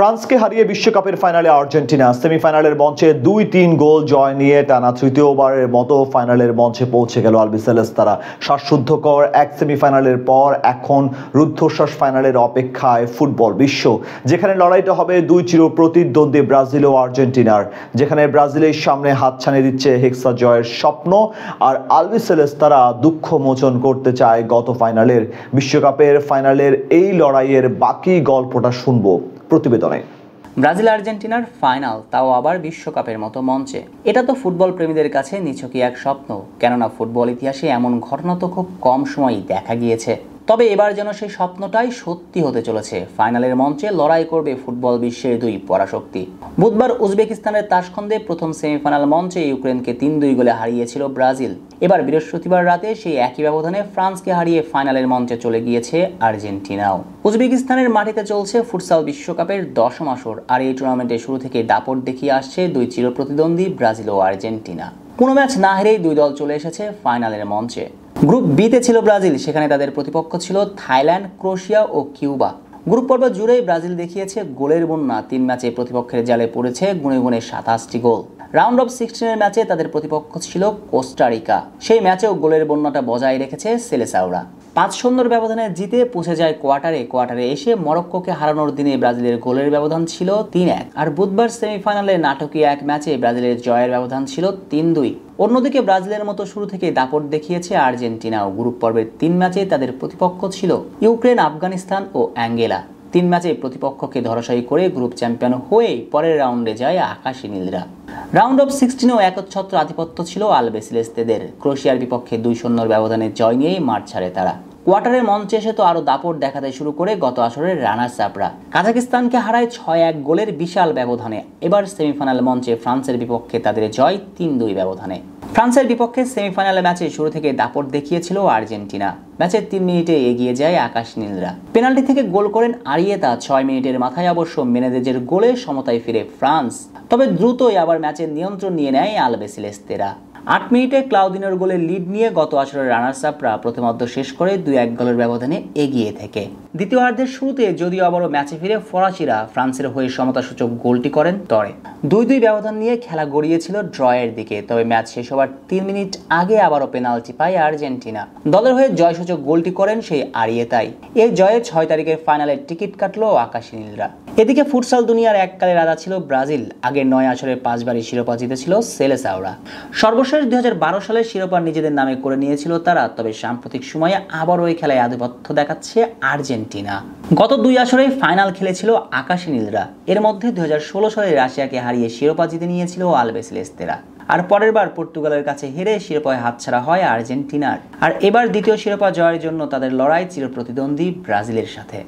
ফ্রান্সকে হারিয়ে বিশ্বকাপের ফাইনালে আর্জেন্টিনা সেমিফাইনালের মঞ্চে ২-৩ গোল জয় নিয়ে টানা তৃতীয়বারের মতো ফাইনালের মঞ্চে পৌঁছে গেল আলবিসেলেস্তারা। শ্বাসরুদ্ধকর এক সেমিফাইনালের পর এখন রুদ্ধশ্বাস ফাইনালের অপেক্ষায় ফুটবল বিশ্ব, যেখানে লড়াইটা হবে দুই চির প্রতিদ্বন্দ্বী ব্রাজিল ও আর্জেন্টিনার, যেখানে ব্রাজিলের সামনে হাতছানি দিচ্ছে হেক্সা জয়ের স্বপ্ন, আর আলবিসেলেস্তারা দুঃখ মোচন করতে চায় গত ফাইনালের। বিশ্বকাপের ফাইনালের এই লড়াইয়ের বাকি গল্পটা শুনবো প্রতিবেদনে। ব্রাজিল আর্জেন্টিনার ফাইনাল, তাও আবার বিশ্বকাপের মতো মঞ্চে। এটা তো ফুটবল প্রেমীদের কাছে নিছকই এক স্বপ্ন, কেননা ফুটবল ইতিহাসে এমন ঘটনা তো খুব কম সময়ই দেখা গিয়েছে। তবে এবার যেন সেই স্বপ্নটাই সত্যি হতে চলেছে। ফাইনালের মঞ্চে লড়াই করবে ফুটবল বিশ্বের দুই পরাশক্তি। বুধবার উজবেকিস্তানের তাশখন্দে প্রথম সেমিফাইনাল মঞ্চে ইউক্রেনকে ৩-২ গোলে হারিয়েছিল ব্রাজিল। এবার বৃহস্পতিবার রাতে সেই একই ব্যবধানে ফ্রান্সকে হারিয়ে ফাইনালের মঞ্চে চলে গিয়েছে আর্জেন্টিনাও। উজবেকিস্তানের মাটিতে চলছে ফুটসাল বিশ্বকাপের ১০ম আসর, আর এই টুর্নামেন্টে শুরু থেকে দাপট দেখিয়ে আসছে দুই চিরপ্রতিদ্বন্দ্বী ব্রাজিল ও আর্জেন্টিনা। কোনো ম্যাচ না হেরেই দুই দল চলে এসেছে ফাইনালের মঞ্চে। গ্রুপ বিতে ছিল ব্রাজিল, সেখানে তাদের প্রতিপক্ষ ছিল থাইল্যান্ড, ক্রোয়েশিয়া ও কিউবা। গ্রুপ পর্ব জুড়েই ব্রাজিল দেখিয়েছে গোলের বন্যা। ৩ ম্যাচে প্রতিপক্ষের জালে পড়েছে গুণে গুণে ২৭টি গোল। রাউন্ড অফ 16-এর ম্যাচে তাদের প্রতিপক্ষ ছিল কোস্টারিকা। সেই ম্যাচেও গোলের বন্যাটা বজায় রেখেছে সেলেসাওরা। ৫-০ ব্যবধানে জিতে পৌঁছে যায় কোয়ার্টারে এসে মরক্কোকে হারানোর দিনে ব্রাজিলের গোলের ব্যবধান ছিল ৩-১। আর বুধবার সেমিফাইনালে নাটকীয় এক ম্যাচে ব্রাজিলের জয়ের ব্যবধান ছিল ৩-২। অন্যদিকে ব্রাজিলের মতো শুরু থেকে দাপট দেখিয়েছে আর্জেন্টিনাও। গ্রুপ পর্বের ৩ ম্যাচে তাদের প্রতিপক্ষ ছিল ইউক্রেন, আফগানিস্তান ও অ্যাঙ্গোলা। ৩ ম্যাচে প্রতিপক্ষকে ধরাশায়ী করে গ্রুপ চ্যাম্পিয়ন হয়ে পরের রাউন্ডে যায় আকাশী নীলরা। রাউন্ড অফ 16-এও একচ্ছত্র আধিপত্য ছিল আলবিসেলেস্তেদের। ক্রোয়েশিয়ার বিপক্ষে ২-০ ব্যবধানে জয় নিয়েই মাঠ ছাড়ে তারা। কোয়ার্টারের মঞ্চে এসে তো আরো দাপট দেখাতে শুরু করে গত আসরের রানার্স আপরা। কাজাকিস্তানকে হারায় ৬-১ গোলের বিশাল ব্যবধানে। এবার সেমিফাইনাল মঞ্চে ফ্রান্সের বিপক্ষে তাদের জয় ৩-২ ব্যবধানে। ফ্রান্সের বিপক্ষে সেমিফাইনাল ম্যাচে শুরু থেকে দাপট দেখিয়েছিল আর্জেন্টিনা। ম্যাচের ৩ মিনিটে এগিয়ে যায় আকাশ নীলরা। পেনাল্টি থেকে গোল করেন আরিয়েতা। ৬ মিনিটের মাথায় অবশ্য মেনেদেজের গোলে সমতায় ফিরে ফ্রান্স। তবে দ্রুতই আবার ম্যাচের নিয়ন্ত্রণ নিয়ে নেয় আলবিসেলেস্তেরা। ৮ মিনিটে ক্লাউদিনোর গোলে লিড নিয়ে গত আসরের রানার্স আপরা প্রথমার্ধ শেষ করে ২-১ গোলের ব্যবধানে এগিয়ে থেকে। দ্বিতীয়ার্ধের শুরুতে যদিও আবারও ম্যাচে ফিরে ফরাসিরা ফ্রান্সের হয়ে সমতাসূচক গোলটি করেন তরে। ২-২ ব্যবধান নিয়ে খেলা গড়িয়েছিল ড্রয়ের দিকে। তবে ম্যাচ শেষ হওয়ার ৩ মিনিট আগে আবারও পেনাল্টি পায় আর্জেন্টিনা। দলের হয়ে জয়সূচক গোলটি করেন সেই আরিয়েতাই। এই জয়ে ৬ তারিখের ফাইনালের টিকিট কাটলো আকাশী নীলরা। এদিকে ফুটসাল দুনিয়ার এককালে রাজা ছিল ব্রাজিল। আগের ৯ আসরে ৫ বারই শিরোপা জিতেছিল সেলেসাওরা। সর্বশেষ ২০১২ সালে শিরোপা নিজেদের নামে করে নিয়েছিল তারা। তবে সাম্প্রতিক সময়ে আবারও এই খেলায় আধিপত্য দেখাচ্ছে আর্জেন্টিনা। গত ২ আসরে ফাইনাল খেলেছিল আকাশী নীলরা। এর মধ্যে ২০১৬ সালে রাশিয়াকে হারিয়ে শিরোপা জিতে নিয়েছিল আলবিসেলেস্তেরা। আর পরের বার পর্তুগালের কাছে হেরে শিরোপায় হাতছাড়া হয় আর্জেন্টিনার। আর এবার দ্বিতীয় শিরোপা জয়ের জন্য তাদের লড়াই চিরপ্রতিদ্বন্দ্বী ব্রাজিলের সাথে।